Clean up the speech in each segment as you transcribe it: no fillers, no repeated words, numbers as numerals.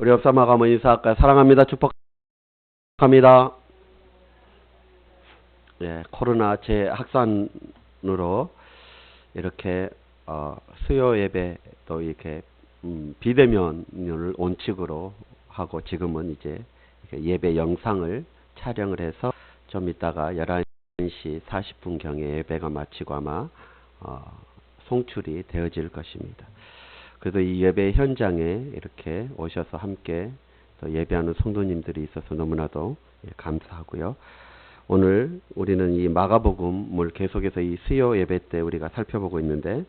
우리 업사마가 한번 인사할까요? 사랑합니다. 축복합니다. 예, 코로나 재확산으로 이렇게 수요 예배 또 이렇게 비대면을 원칙으로 하고 지금은 이제 예배 영상을 촬영을 해서 좀 이따가 11시 40분경에 예배가 마치고 아마 송출이 되어질 것입니다. 그래도 이 예배 현장에 이렇게 오셔서 함께 또 예배하는 성도님들이 있어서 너무나도 감사하고요. 오늘 우리는 이 마가복음을 계속해서 이 수요 예배 때 우리가 살펴보고 있는데,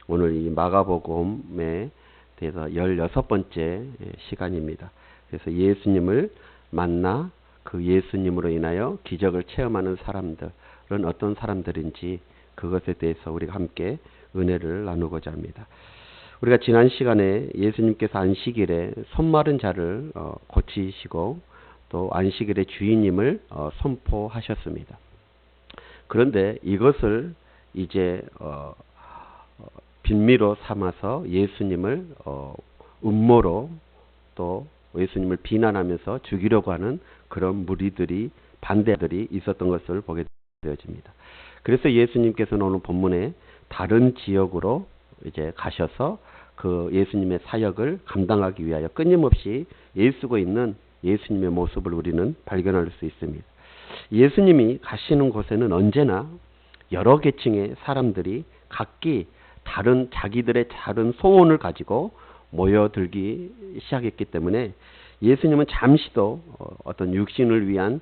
오늘 이 마가복음에 대해서 16번째 시간입니다. 그래서 예수님을 만나 그 예수님으로 인하여 기적을 체험하는 사람들은 어떤 사람들인지 그것에 대해서 우리가 함께 은혜를 나누고자 합니다. 우리가 지난 시간에 예수님께서 안식일에 손 마른 자를 고치시고 또 안식일의 주인임을 선포하셨습니다. 그런데 이것을 이제 빌미로 삼아서 예수님을 음모로 또 예수님을 비난하면서 죽이려고 하는 그런 무리들이 반대들이 있었던 것을 보게 되어집니다. 그래서 예수님께서는 오늘 본문에 다른 지역으로 이제 가셔서 그 예수님의 사역을 감당하기 위하여 끊임없이 애쓰고 있는 예수님의 모습을 우리는 발견할 수 있습니다. 예수님이 가시는 곳에는 언제나 여러 계층의 사람들이 각기 다른 자기들의 다른 소원을 가지고 모여들기 시작했기 때문에 예수님은 잠시도 어떤 육신을 위한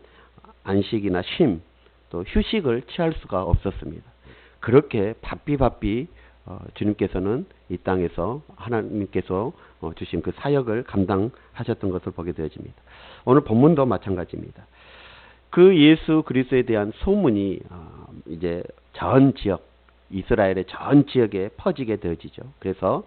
안식이나 쉼 또 휴식을 취할 수가 없었습니다. 그렇게 바삐 주님께서는 이 땅에서 하나님께서 주신 그 사역을 감당하셨던 것을 보게 되어집니다. 오늘 본문도 마찬가지입니다. 그 예수 그리스도에 대한 소문이 이제 전 지역, 이스라엘의 전 지역에 퍼지게 되어지죠. 그래서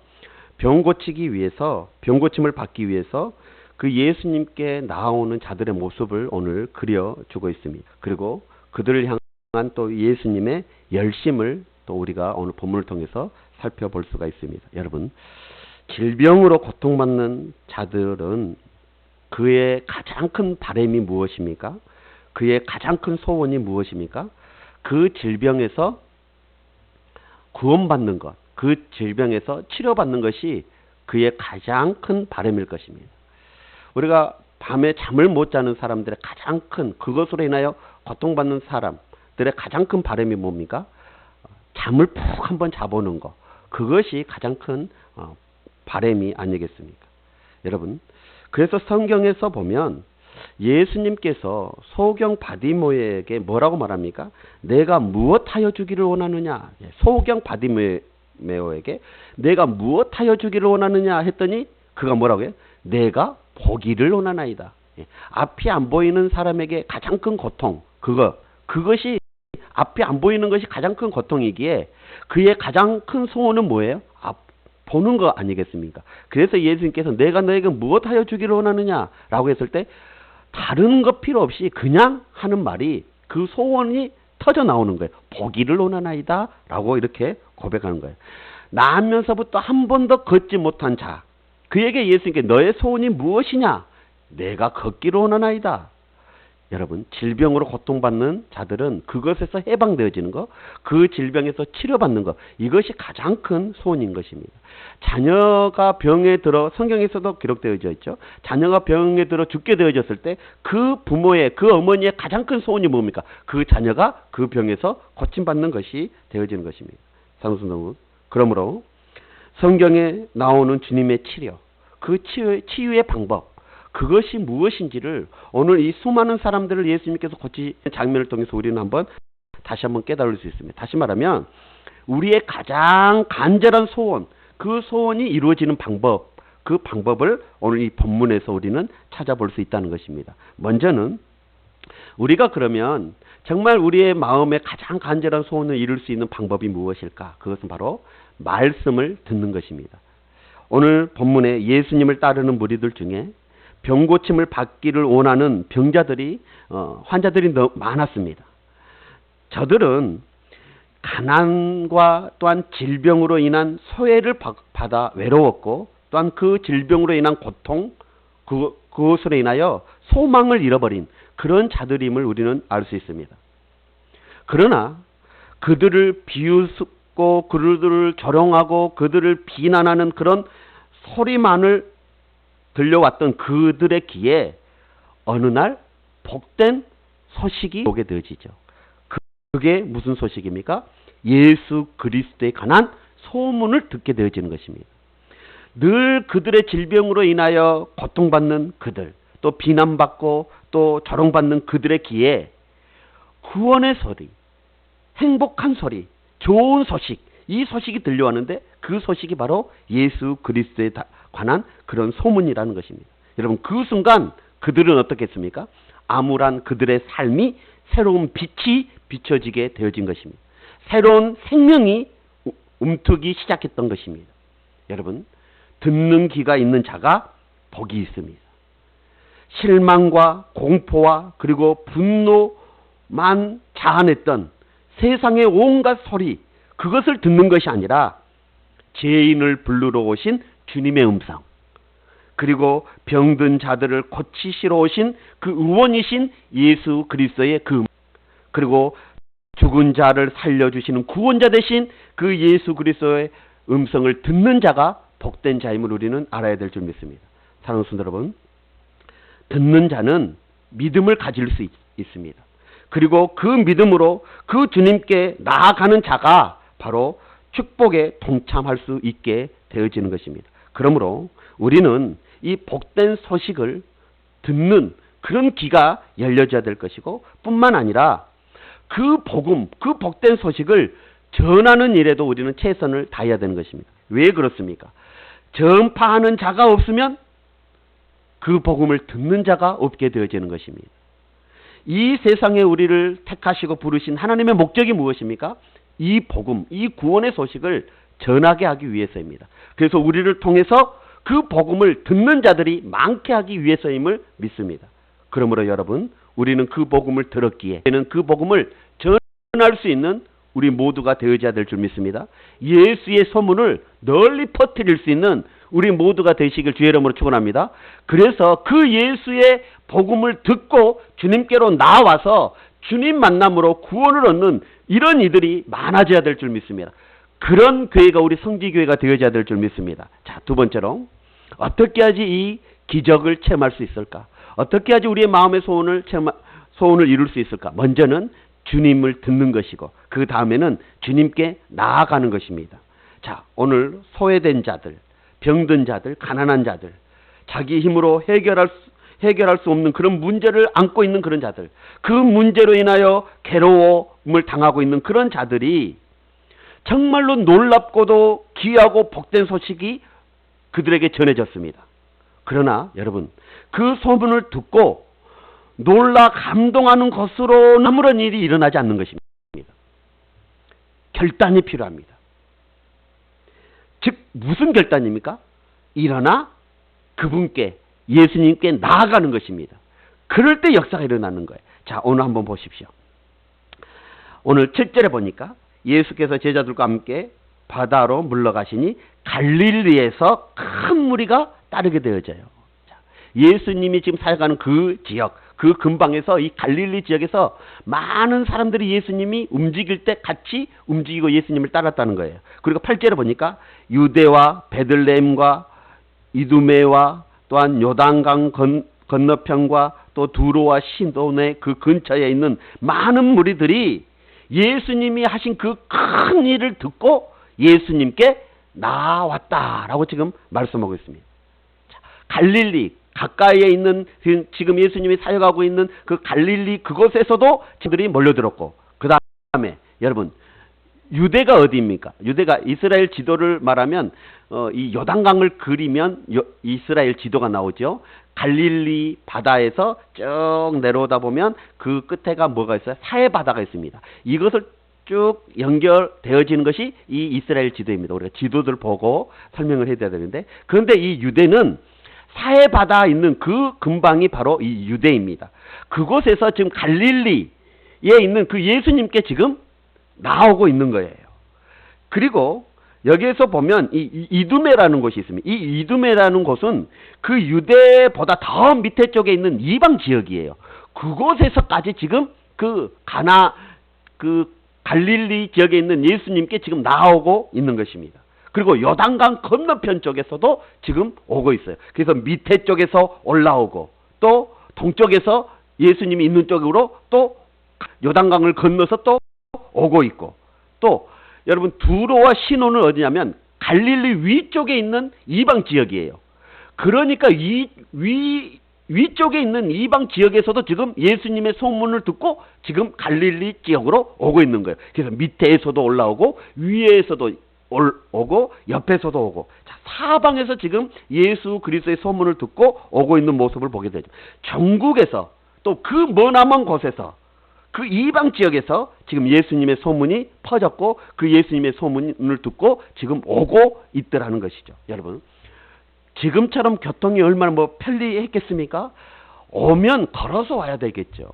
병 고침을 받기 위해서 그 예수님께 나오는 자들의 모습을 오늘 그려주고 있습니다. 그리고 그들을 향한 또 예수님의 열심을 또 우리가 오늘 본문을 통해서 살펴볼 수가 있습니다. 여러분, 질병으로 고통받는 자들은 그의 가장 큰 바람이 무엇입니까? 그의 가장 큰 소원이 무엇입니까? 그 질병에서 구원받는 것, 그 질병에서 치료받는 것이 그의 가장 큰 바람일 것입니다. 우리가 밤에 잠을 못 자는 사람들의 가장 큰, 그것으로 인하여 고통받는 사람들의 가장 큰 바람이 뭡니까? 잠을 푹 한번 자보는 것, 그것이 가장 큰 바람이 아니겠습니까? 여러분, 그래서 성경에서 보면 예수님께서 소경 바디모에게 뭐라고 말합니까? 내가 무엇하여 주기를 원하느냐? 소경 바디메오에게 내가 무엇하여 주기를 원하느냐 했더니 그가 뭐라고 해요? 내가 보기를 원하나이다. 앞이 안 보이는 사람에게 가장 큰 고통, 그것이 앞이 안 보이는 것이 가장 큰 고통이기에 그의 가장 큰 소원은 뭐예요? 보는 거 아니겠습니까? 그래서 예수님께서 내가 너에게 무엇하여 주기를 원하느냐 라고 했을 때 다른 것 필요 없이 그냥 하는 말이 그 소원이 터져 나오는 거예요. 보기를 원하나이다 라고 이렇게 고백하는 거예요. 나면서부터 한 번도 걷지 못한 자, 그에게 예수님께 너의 소원이 무엇이냐? 내가 걷기를 원하나이다. 여러분, 질병으로 고통받는 자들은 그것에서 해방되어지는 것, 그 질병에서 치료받는 것, 이것이 가장 큰 소원인 것입니다. 자녀가 병에 들어, 성경에서도 기록되어져 있죠. 자녀가 병에 들어 죽게 되어졌을 때 그 부모의, 그 어머니의 가장 큰 소원이 뭡니까? 그 자녀가 그 병에서 고침받는 것이 되어지는 것입니다. 사랑스러운, 그러므로 성경에 나오는 주님의 치료, 그 치유의 방법, 그것이 무엇인지를 오늘 이 수많은 사람들을 예수님께서 고치는 장면을 통해서 우리는 다시 한번 깨달을 수 있습니다. 다시 말하면 우리의 가장 간절한 소원, 그 소원이 이루어지는 방법, 그 방법을 오늘 이 본문에서 우리는 찾아볼 수 있다는 것입니다. 먼저는 우리가 그러면 정말 우리의 마음에 가장 간절한 소원을 이룰 수 있는 방법이 무엇일까? 그것은 바로 말씀을 듣는 것입니다. 오늘 본문에 예수님을 따르는 무리들 중에 병고침을 받기를 원하는 환자들이 너무 많았습니다. 저들은 가난과 또한 질병으로 인한 소외를 받아 외로웠고, 또한 그 질병으로 인한 고통, 그것으로 인하여 소망을 잃어버린 그런 자들임을 우리는 알 수 있습니다. 그러나 그들을 비웃고 그들을 조롱하고 그들을 비난하는 그런 소리만을 들려왔던 그들의 귀에 어느 날 복된 소식이 오게 되어지죠. 그게 무슨 소식입니까? 예수 그리스도에 관한 소문을 듣게 되어지는 것입니다. 늘 그들의 질병으로 인하여 고통받는 그들, 또 비난받고 또 조롱받는 그들의 귀에 구원의 소리, 행복한 소리, 좋은 소식, 이 소식이 들려왔는데 그 소식이 바로 예수 그리스도에 관한 그런 소문이라는 것입니다. 여러분, 그 순간 그들은 어떻겠습니까? 암울한 그들의 삶이 새로운 빛이 비춰지게 되어진 것입니다. 새로운 생명이 움트기 시작했던 것입니다. 여러분, 듣는 귀가 있는 자가 복이 있습니다. 실망과 공포와 그리고 분노만 자아냈던 세상의 온갖 소리, 그것을 듣는 것이 아니라 죄인을 부르러 오신 주님의 음성, 그리고 병든 자들을 고치시러 오신 그 의원이신 예수 그리스도의 그, 그리고 죽은 자를 살려주시는 구원자 되신 그 예수 그리스도의 음성을 듣는 자가 복된 자임을 우리는 알아야 될 줄 믿습니다. 사랑하는 성도 여러분, 듣는 자는 믿음을 가질 수 있습니다. 그리고 그 믿음으로 그 주님께 나아가는 자가 바로 축복에 동참할 수 있게 되어지는 것입니다. 그러므로 우리는 이 복된 소식을 듣는 그런 귀가 열려져야 될 것이고, 뿐만 아니라 그 복음, 그 복된 소식을 전하는 일에도 우리는 최선을 다해야 되는 것입니다. 왜 그렇습니까? 전파하는 자가 없으면 그 복음을 듣는 자가 없게 되어지는 것입니다. 이 세상에 우리를 택하시고 부르신 하나님의 목적이 무엇입니까? 이 복음, 이 구원의 소식을 전하게 하기 위해서입니다. 그래서 우리를 통해서 그 복음을 듣는 자들이 많게 하기 위해서임을 믿습니다. 그러므로 여러분, 우리는 그 복음을 들었기에 그 복음을 전할 수 있는 우리 모두가 되어져야 될 줄 믿습니다. 예수의 소문을 널리 퍼뜨릴 수 있는 우리 모두가 되시길 주의 이름으로 축원합니다. 그래서 그 예수의 복음을 듣고 주님께로 나와서 주님 만남으로 구원을 얻는 이런 이들이 많아져야 될 줄 믿습니다. 그런 교회가 우리 성지교회가 되어져야 될 줄 믿습니다. 자, 두 번째로 어떻게 하지 이 기적을 체험할 수 있을까? 어떻게 하지 우리의 마음의 소원을 이룰 수 있을까? 먼저는 주님을 듣는 것이고, 그 다음에는 주님께 나아가는 것입니다. 자, 오늘 소외된 자들, 병든 자들, 가난한 자들, 자기 힘으로 해결할 수 없는 그런 문제를 안고 있는 그런 자들, 그 문제로 인하여 괴로움을 당하고 있는 그런 자들이 정말로 놀랍고도 귀하고 복된 소식이 그들에게 전해졌습니다. 그러나 여러분, 그 소문을 듣고 놀라 감동하는 것으로는 아무런 일이 일어나지 않는 것입니다. 결단이 필요합니다. 즉 무슨 결단입니까? 일어나 그분께, 예수님께 나아가는 것입니다. 그럴 때 역사가 일어나는 거예요. 자, 오늘 한번 보십시오. 오늘 7절에 보니까 예수께서 제자들과 함께 바다로 물러가시니 갈릴리에서 큰 무리가 따르게 되어져요. 자, 예수님이 지금 살아가는 그 지역, 그 근방에서, 이 갈릴리 지역에서 많은 사람들이 예수님이 움직일 때 같이 움직이고 예수님을 따랐다는 거예요. 그리고 8절에 보니까 유대와 베들레헴과 이두메와 또한 요단강 건너편과 또 두로와 시돈의 그 근처에 있는 많은 무리들이 예수님이 하신 그 큰 일을 듣고 예수님께 나왔다라고 지금 말씀하고 있습니다. 자, 갈릴리 가까이에 있는 지금 예수님이 사역하고 있는 그 갈릴리 그곳에서도 친구들이 몰려들었고, 그 다음에 여러분, 유대가 어디입니까? 유대가 이스라엘 지도를 말하면 이 요단강을 그리면 이스라엘 지도가 나오죠. 갈릴리 바다에서 쭉 내려오다 보면 그 끝에가 뭐가 있어요? 사해 바다가 있습니다. 이것을 쭉 연결되어지는 것이 이 이스라엘 지도입니다. 우리가 지도들 보고 설명을 해야 되는데, 그런데 이 유대는 사해 바다에 있는 그 근방이 바로 이 유대입니다. 그곳에서 지금 갈릴리에 있는 그 예수님께 지금 나오고 있는 거예요. 그리고 여기에서 보면 이 이두메라는 곳이 있습니다. 이 이두메라는 곳은 그 유대보다 더 밑에 쪽에 있는 이방 지역이에요. 그곳에서까지 지금 그 갈릴리 지역에 있는 예수님께 지금 나오고 있는 것입니다. 그리고 요단강 건너편 쪽에서도 지금 오고 있어요. 그래서 밑에 쪽에서 올라오고 또 동쪽에서 예수님이 있는 쪽으로 또 요단강을 건너서 또 오고 있고, 또 여러분 두로와 시돈은 어디냐면 갈릴리 위쪽에 있는 이방 지역이에요. 그러니까 이 위쪽에 있는 이방 지역에서도 지금 예수님의 소문을 듣고 지금 갈릴리 지역으로 오고 있는 거예요. 그래서 밑에서도 올라오고 위에서도 오고 옆에서도 오고, 자, 사방에서 지금 예수 그리스도의 소문을 듣고 오고 있는 모습을 보게 되죠. 전국에서 또 그 머나먼 곳에서 그 이방 지역에서 지금 예수님의 소문이 퍼졌고 그 예수님의 소문을 듣고 지금 오고 있더라는 것이죠. 여러분, 지금처럼 교통이 얼마나 편리했겠습니까? 오면 걸어서 와야 되겠죠.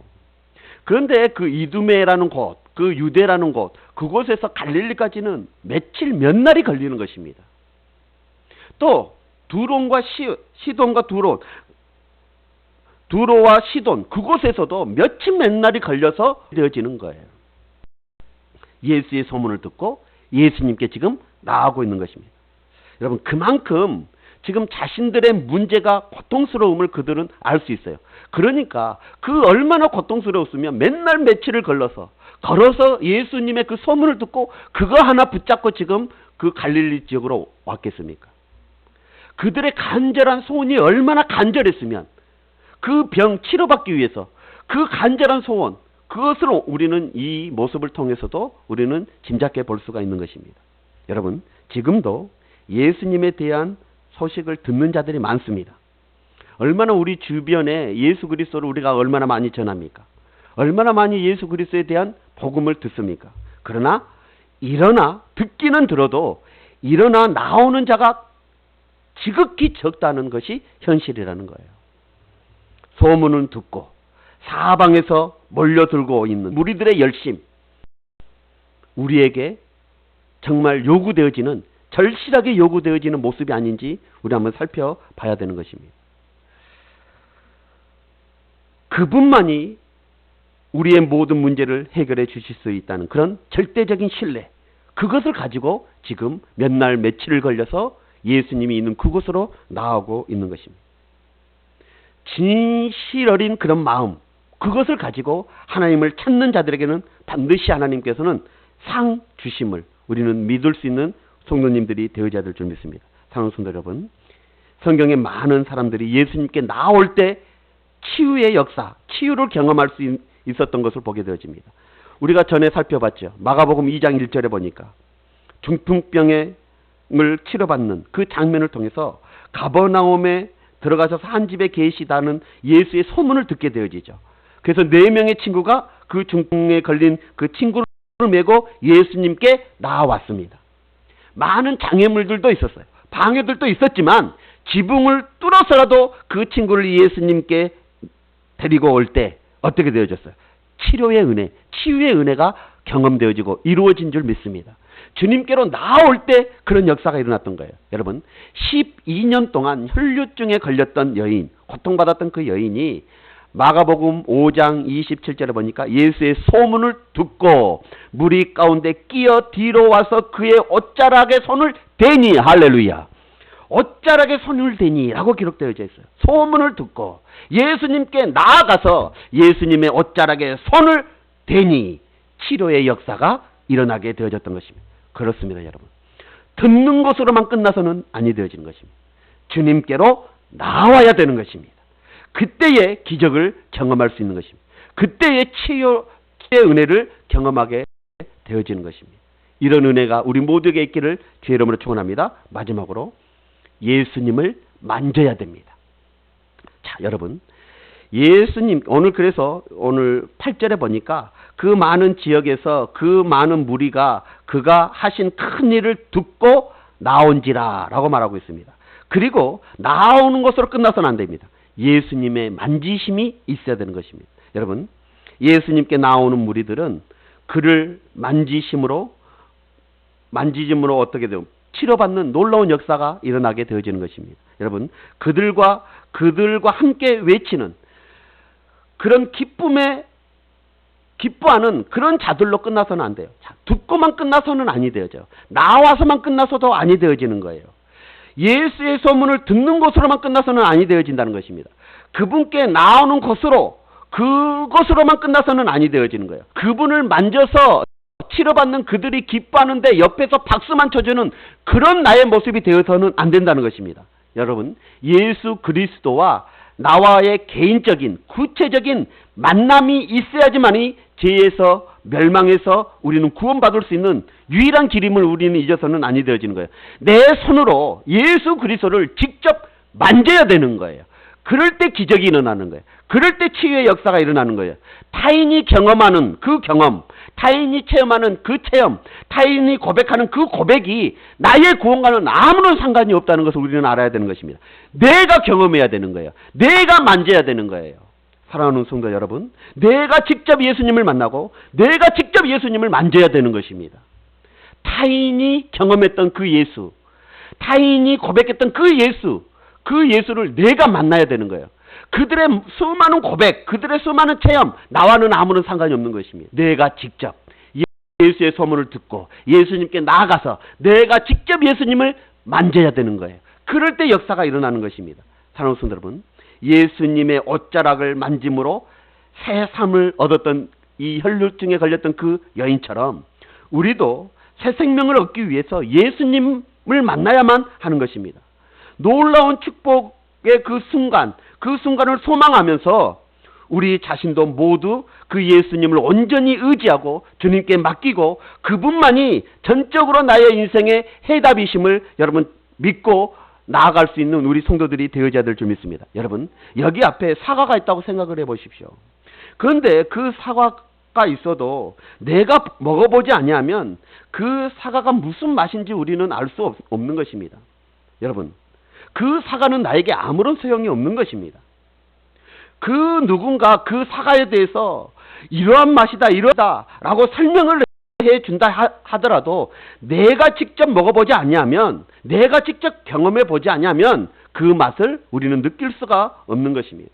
그런데 그 이두메라는 곳, 그 유대라는 곳, 그곳에서 갈릴리까지는 며칠 몇 날이 걸리는 것입니다. 또 두론과 시돈과 두로와 시돈, 그곳에서도 며칠 몇 날이 걸려서 되어지는 거예요. 예수의 소문을 듣고 예수님께 지금 나아가고 있는 것입니다. 여러분, 그만큼 지금 자신들의 문제가 고통스러움을 그들은 알 수 있어요. 그러니까 그 얼마나 고통스러웠으면 맨날 며칠을 걸러서 예수님의 그 소문을 듣고 그거 하나 붙잡고 지금 그 갈릴리 지역으로 왔겠습니까? 그들의 간절한 소원이 얼마나 간절했으면 그 병 치료받기 위해서 그 간절한 소원, 그것으로 우리는 이 모습을 통해서도 우리는 짐작해 볼 수가 있는 것입니다. 여러분, 지금도 예수님에 대한 소식을 듣는 자들이 많습니다. 얼마나 우리 주변에 예수 그리스도를 우리가 얼마나 많이 전합니까? 얼마나 많이 예수 그리스도에 대한 복음을 듣습니까? 그러나 듣기는 들어도 일어나 나오는 자가 지극히 적다는 것이 현실이라는 거예요. 소문은 듣고 사방에서 몰려들고 있는 무리들의 열심, 우리에게 정말 요구되어지는, 절실하게 요구되어지는 모습이 아닌지 우리 한번 살펴봐야 되는 것입니다. 그분만이 우리의 모든 문제를 해결해 주실 수 있다는 그런 절대적인 신뢰, 그것을 가지고 지금 몇 날 며칠을 걸려서 예수님이 있는 그곳으로 나아오고 있는 것입니다. 진실 어린 그런 마음, 그것을 가지고 하나님을 찾는 자들에게는 반드시 하나님께서는 상 주심을 우리는 믿을 수 있는 성도님들이 되어야 될 줄 믿습니다. 사랑하는 성도 여러분, 성경에 많은 사람들이 예수님께 나올 때 치유의 역사, 치유를 경험할 수 있었던 것을 보게 되어집니다. 우리가 전에 살펴봤죠. 마가복음 2장 1절에 보니까 중풍병을 치료받는 그 장면을 통해서 가버나움에 들어가셔서 한 집에 계시다는 예수의 소문을 듣게 되어지죠. 그래서 4명의 친구가 그 중풍에 걸린 그 친구를 메고 예수님께 나와왔습니다. 많은 장애물들도 있었어요. 방해들도 있었지만 지붕을 뚫어서라도 그 친구를 예수님께 데리고 올 때 어떻게 되어졌어요? 치료의 은혜, 치유의 은혜가 경험되어지고 이루어진 줄 믿습니다. 주님께로 나올 때 그런 역사가 일어났던 거예요. 여러분, 12년 동안 혈류증에 걸렸던 여인, 고통받았던 그 여인이 마가복음 5장 27절에 보니까 예수의 소문을 듣고 무리 가운데 끼어 뒤로 와서 그의 옷자락에 손을 대니, 할렐루야, 옷자락에 손을 대니 라고 기록되어져 있어요. 소문을 듣고 예수님께 나아가서 예수님의 옷자락에 손을 대니 치료의 역사가 일어나게 되어졌던 것입니다. 그렇습니다, 여러분. 듣는 것으로만 끝나서는 아니 되어지는 것입니다. 주님께로 나와야 되는 것입니다. 그때의 기적을 경험할 수 있는 것입니다. 그때의 치유의 은혜를 경험하게 되어지는 것입니다. 이런 은혜가 우리 모두에게 있기를 주의 이름으로 축원합니다. 마지막으로 예수님을 만져야 됩니다. 자, 여러분, 예수님, 그래서 오늘 8절에 보니까 그 많은 지역에서 그 많은 무리가 그가 하신 큰 일을 듣고 나온지라 라고 말하고 있습니다. 그리고 나오는 것으로 끝나서는 안 됩니다. 예수님의 만지심이 있어야 되는 것입니다. 여러분, 예수님께 나오는 무리들은 그를 만지심으로 어떻게 돼요? 치료받는 놀라운 역사가 일어나게 되어지는 것입니다. 여러분, 그들과 함께 외치는 그런 기뻐하는 그런 자들로 끝나서는 안 돼요. 자, 듣고만 끝나서는 아니 되어져. 나와서만 끝나서도 아니 되어지는 거예요. 예수의 소문을 듣는 것으로만 끝나서는 아니 되어진다는 것입니다. 그분께 나오는 것으로, 그것으로만 끝나서는 아니 되어지는 거예요. 그분을 만져서 치료받는 그들이 기뻐하는데 옆에서 박수만 쳐주는 그런 나의 모습이 되어서는 안 된다는 것입니다. 여러분, 예수 그리스도와 나와의 개인적인 구체적인 만남이 있어야지만이 죄에서 멸망해서 우리는 구원받을 수 있는 유일한 길임을 우리는 잊어서는 아니 되어지는 거예요. 내 손으로 예수 그리스도를 직접 만져야 되는 거예요. 그럴 때 기적이 일어나는 거예요. 그럴 때 치유의 역사가 일어나는 거예요. 타인이 경험하는 그 경험, 타인이 체험하는 그 체험, 타인이 고백하는 그 고백이 나의 구원과는 아무런 상관이 없다는 것을 우리는 알아야 되는 것입니다. 내가 경험해야 되는 거예요. 내가 만져야 되는 거예요. 사랑하는 성도 여러분, 내가 직접 예수님을 만나고 내가 직접 예수님을 만져야 되는 것입니다. 타인이 경험했던 그 예수, 타인이 고백했던 그 예수를 내가 만나야 되는 거예요. 그들의 수많은 고백, 그들의 수많은 체험, 나와는 아무런 상관이 없는 것입니다. 내가 직접 예수의 소문을 듣고 예수님께 나아가서 내가 직접 예수님을 만져야 되는 거예요. 그럴 때 역사가 일어나는 것입니다. 사랑하는 성도 여러분, 예수님의 옷자락을 만짐으로 새 삶을 얻었던 이 혈루증에 걸렸던 그 여인처럼 우리도 새 생명을 얻기 위해서 예수님을 만나야만 하는 것입니다. 놀라운 축복의 그 순간을 소망하면서 우리 자신도 모두 그 예수님을 온전히 의지하고 주님께 맡기고 그분만이 전적으로 나의 인생의 해답이심을 여러분 믿고 나아갈 수 있는 우리 성도들이 되어져야 될 줄 믿습니다. 여러분, 여기 앞에 사과가 있다고 생각을 해보십시오. 그런데 그 사과가 있어도 내가 먹어보지 아니하면 그 사과가 무슨 맛인지 우리는 알 수 없는 것입니다. 여러분, 그 사과는 나에게 아무런 소용이 없는 것입니다. 그 누군가 그 사과에 대해서 이러한 맛이다, 이러다 라고 설명을 해준다 하더라도 내가 직접 먹어보지 아니하면, 내가 직접 경험해 보지 아니하면 그 맛을 우리는 느낄 수가 없는 것입니다.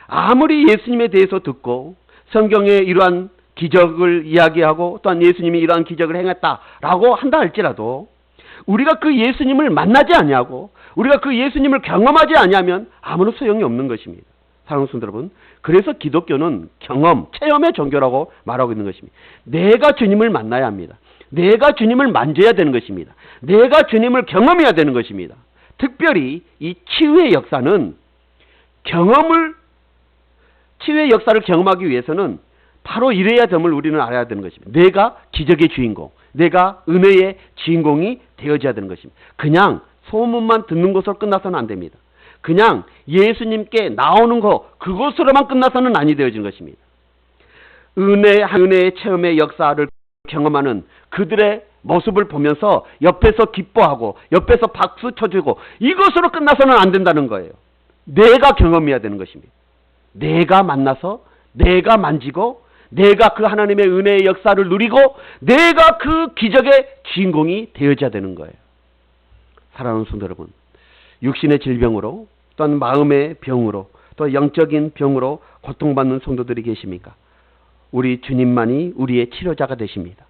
아무리 예수님에 대해서 듣고 성경에 이러한 기적을 이야기하고 또한 예수님이 이러한 기적을 행했다라고 한다 할지라도 우리가 그 예수님을 만나지 아니하고 우리가 그 예수님을 경험하지 아니하면 아무런 소용이 없는 것입니다. 사랑하는 성도 여러분, 그래서 기독교는 경험, 체험의 종교라고 말하고 있는 것입니다. 내가 주님을 만나야 합니다. 내가 주님을 만져야 되는 것입니다. 내가 주님을 경험해야 되는 것입니다. 특별히 이 치유의 역사를 경험하기 위해서는 바로 이래야 됨을 우리는 알아야 되는 것입니다. 내가 기적의 주인공, 내가 은혜의 주인공이 되어져야 되는 것입니다. 그냥 소문만 듣는 것으로 끝나서는 안 됩니다. 그냥 예수님께 나오는 그것으로만 끝나서는 아니 되어진 것입니다. 은혜의 체험의 역사를 경험하는 그들의 모습을 보면서 옆에서 기뻐하고 옆에서 박수 쳐주고 이것으로 끝나서는 안 된다는 거예요. 내가 경험해야 되는 것입니다. 내가 만나서 내가 만지고 내가 그 하나님의 은혜의 역사를 누리고 내가 그 기적의 주인공이 되어져야 되는 거예요. 사랑하는 성도 여러분, 육신의 질병으로 또는 마음의 병으로 또 영적인 병으로 고통받는 성도들이 계십니까? 우리 주님만이 우리의 치료자가 되십니다.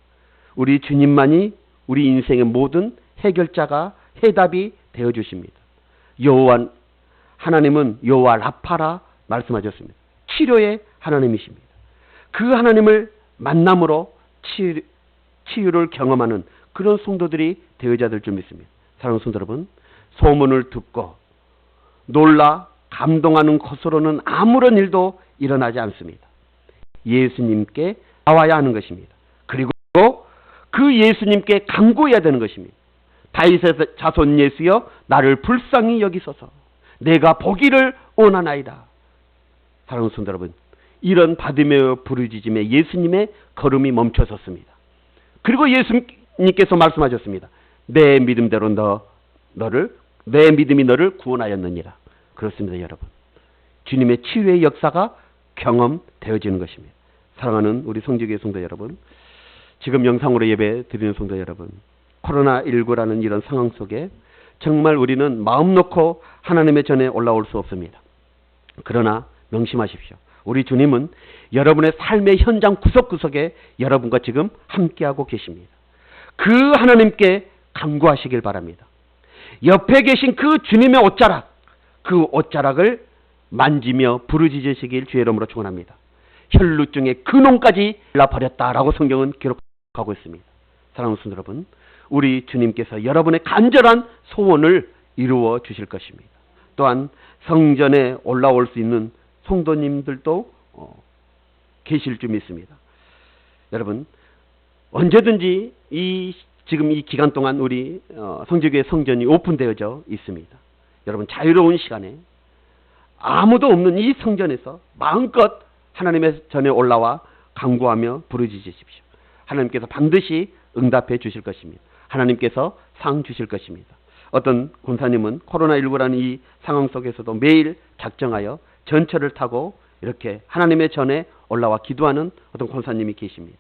우리 주님만이 우리 인생의 모든 해결자가 해답이 되어주십니다. 하나님은 여호와 라파라 말씀하셨습니다. 치료의 하나님이십니다. 그 하나님을 만남으로 치유를 경험하는 그런 성도들이 되어져야 될 줄 믿습니다. 사랑하는 성도 여러분, 소문을 듣고 놀라 감동하는 것으로는 아무런 일도 일어나지 않습니다. 예수님께 나와야 하는 것입니다. 그리고 그 예수님께 간구해야 되는 것입니다. 다윗의 자손 예수여 나를 불쌍히 여기소서. 내가 보기를 원하나이다. 사랑하는 성도 여러분, 이런 받으며 부르짖음에 예수님의 걸음이 멈춰섰습니다. 그리고 예수님께서 말씀하셨습니다. 내 믿음대로 내 믿음이 너를 구원하였느니라. 그렇습니다, 여러분. 주님의 치유의 역사가 경험되어지는 것입니다. 사랑하는 우리 성지교회 성도 여러분, 지금 영상으로 예배 드리는 성도 여러분, 코로나19라는 이런 상황 속에 정말 우리는 마음 놓고 하나님의 전에 올라올 수 없습니다. 그러나 명심하십시오. 우리 주님은 여러분의 삶의 현장 구석구석에 여러분과 지금 함께하고 계십니다. 그 하나님께 간구하시길 바랍니다. 옆에 계신 그 주님의 옷자락, 그 옷자락을 만지며 부르짖으시길 주의 이름으로 축원합니다. 혈루증의 근원까지 일러버렸다라고 성경은 기록하고 있습니다. 사랑하는 성도 여러분, 우리 주님께서 여러분의 간절한 소원을 이루어 주실 것입니다. 또한 성전에 올라올 수 있는 성도님들도 계실 줄 믿습니다. 여러분, 언제든지 지금 이 기간 동안 우리 성지교회 성전이 오픈되어져 있습니다. 여러분, 자유로운 시간에 아무도 없는 이 성전에서 마음껏 하나님의 전에 올라와 간구하며 부르짖으십시오. 하나님께서 반드시 응답해 주실 것입니다. 하나님께서 상 주실 것입니다. 어떤 권사님은 코로나19라는 이 상황 속에서도 매일 작정하여 전철을 타고 이렇게 하나님의 전에 올라와 기도하는 어떤 권사님이 계십니다.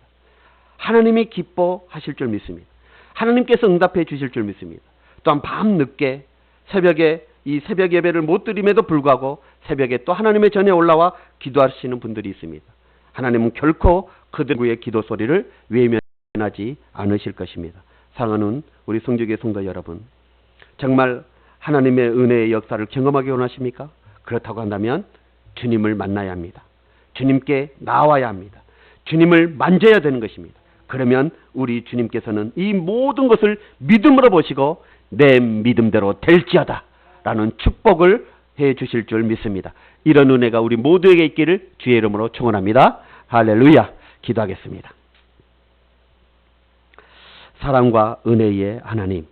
하나님이 기뻐하실 줄 믿습니다. 하나님께서 응답해 주실 줄 믿습니다. 또한 밤늦게 새벽에 이 새벽 예배를 못 드림에도 불구하고 새벽에 또 하나님의 전에 올라와 기도하시는 분들이 있습니다. 하나님은 결코 그들의 기도 소리를 외면하지 않으실 것입니다. 사랑하는 우리 성지교회 성도 여러분, 정말 하나님의 은혜의 역사를 경험하기 원하십니까? 그렇다고 한다면 주님을 만나야 합니다. 주님께 나와야 합니다. 주님을 만져야 되는 것입니다. 그러면 우리 주님께서는 이 모든 것을 믿음으로 보시고 내 믿음대로 될지어다 라는 축복을 해 주실 줄 믿습니다. 이런 은혜가 우리 모두에게 있기를 주의 이름으로 축원합니다. 할렐루야. 기도하겠습니다. 사랑과 은혜의 하나님,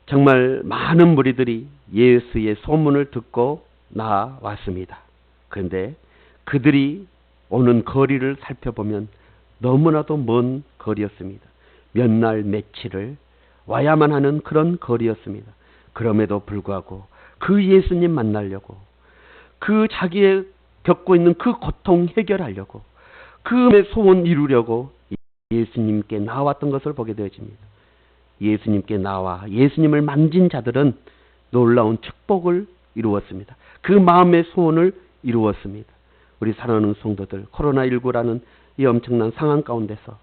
정말 많은 무리들이 예수의 소문을 듣고 나왔습니다. 그런데 그들이 오는 거리를 살펴보면 너무나도 먼 거리였습니다. 몇 날 며칠을 와야만 하는 그런 거리였습니다. 그럼에도 불구하고 그 예수님 만나려고, 그 자기의 겪고 있는 그 고통 해결하려고, 그 소원 이루려고 예수님께 나왔던 것을 보게 되어집니다. 예수님께 나와 예수님을 만진 자들은 놀라운 축복을 이루었습니다. 그 마음의 소원을 이루었습니다. 우리 사랑하는 성도들, 코로나19라는 이 엄청난 상황 가운데서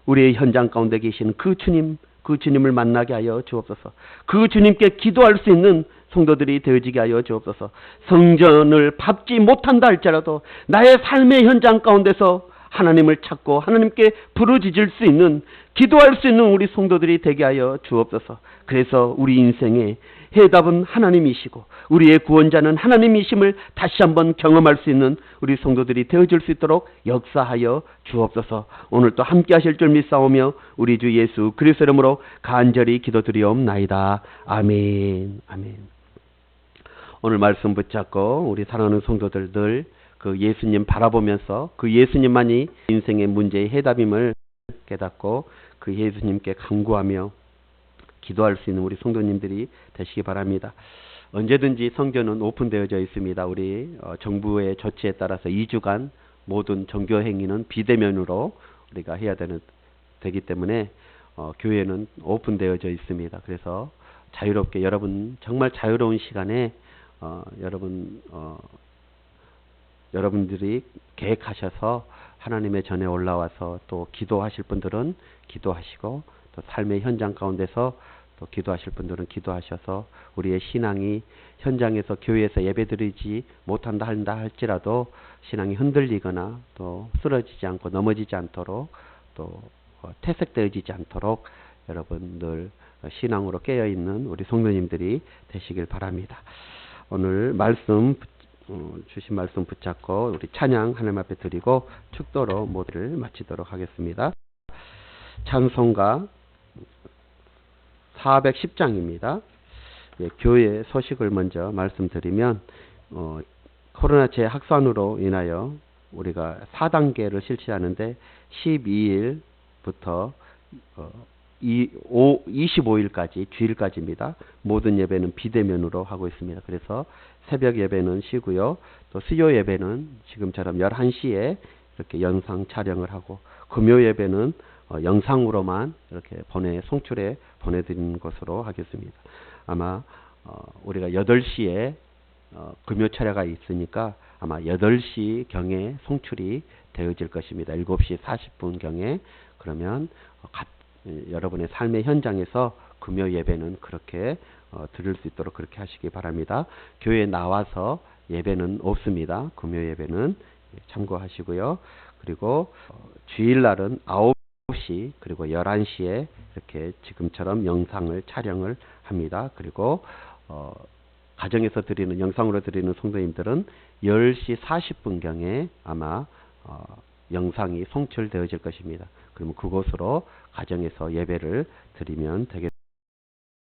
우리의 현장 가운데 계신 그 주님을 만나게 하여 주옵소서. 그 주님께 기도할 수 있는 성도들이 되어지게 하여 주옵소서. 성전을 밟지 못한다 할지라도 나의 삶의 현장 가운데서 하나님을 찾고 하나님께 부르짖을 수 있는, 기도할 수 있는 우리 성도들이 되게 하여 주옵소서. 그래서 우리 인생의 해답은 하나님이시고 우리의 구원자는 하나님이심을 다시 한번 경험할 수 있는 우리 성도들이 되어질 수 있도록 역사하여 주옵소서. 오늘 또 함께 하실 줄 믿사오며 우리 주 예수 그리스도 이름으로 간절히 기도드리옵나이다. 아멘. 아멘. 오늘 말씀 붙잡고 우리 사랑하는 성도들 늘 그 예수님 바라보면서 그 예수님만이 인생의 문제의 해답임을 깨닫고 그 예수님께 간구하며 기도할 수 있는 우리 성도님들이 되시기 바랍니다. 언제든지 성전은 오픈되어져 있습니다. 우리 정부의 조치에 따라서 2주간 모든 정교 행위는 비대면으로 우리가 해야 되기 때문에 교회는 오픈되어져 있습니다. 그래서 자유롭게 여러분 정말 자유로운 시간에 여러분들이 계획하셔서 하나님의 전에 올라와서 또 기도하실 분들은 기도하시고 또 삶의 현장 가운데서 또 기도하실 분들은 기도하셔서 우리의 신앙이 현장에서 교회에서 예배드리지 못한다 한다 할지라도 신앙이 흔들리거나 또 쓰러지지 않고 넘어지지 않도록 또 퇴색되어지지 않도록 여러분들 신앙으로 깨어있는 우리 성도님들이 되시길 바랍니다. 오늘 주신 말씀 붙잡고 우리 찬양 하나님 앞에 드리고 축도로 모두를 마치도록 하겠습니다. 찬송가 410장입니다. 교회 소식을 먼저 말씀드리면 코로나 재확산으로 인하여 우리가 4단계를 실시하는데 12일부터 25일까지 주일까지입니다. 모든 예배는 비대면으로 하고 있습니다. 그래서 새벽 예배는 쉬고요. 또 수요 예배는 지금처럼 11시에 이렇게 영상 촬영을 하고 금요 예배는 영상으로만 이렇게 송출해 보내드리는 것으로 하겠습니다. 아마 우리가 8시에 금요 철야가 있으니까 아마 8시 경에 송출이 되어질 것입니다. 7시 40분 경에. 그러면 여러분의 삶의 현장에서 금요 예배는 그렇게 드릴 수 있도록 그렇게 하시기 바랍니다. 교회에 나와서 예배는 없습니다. 금요 예배는 참고하시고요. 그리고 주일날은 9시 그리고 11시에 이렇게 지금처럼 영상을 촬영을 합니다. 그리고 가정에서 드리는 영상으로 드리는 성도님들은 10시 40분경에 아마 영상이 송출되어질 것입니다. 그러면 그곳으로 가정에서 예배를 드리면 되겠습니다.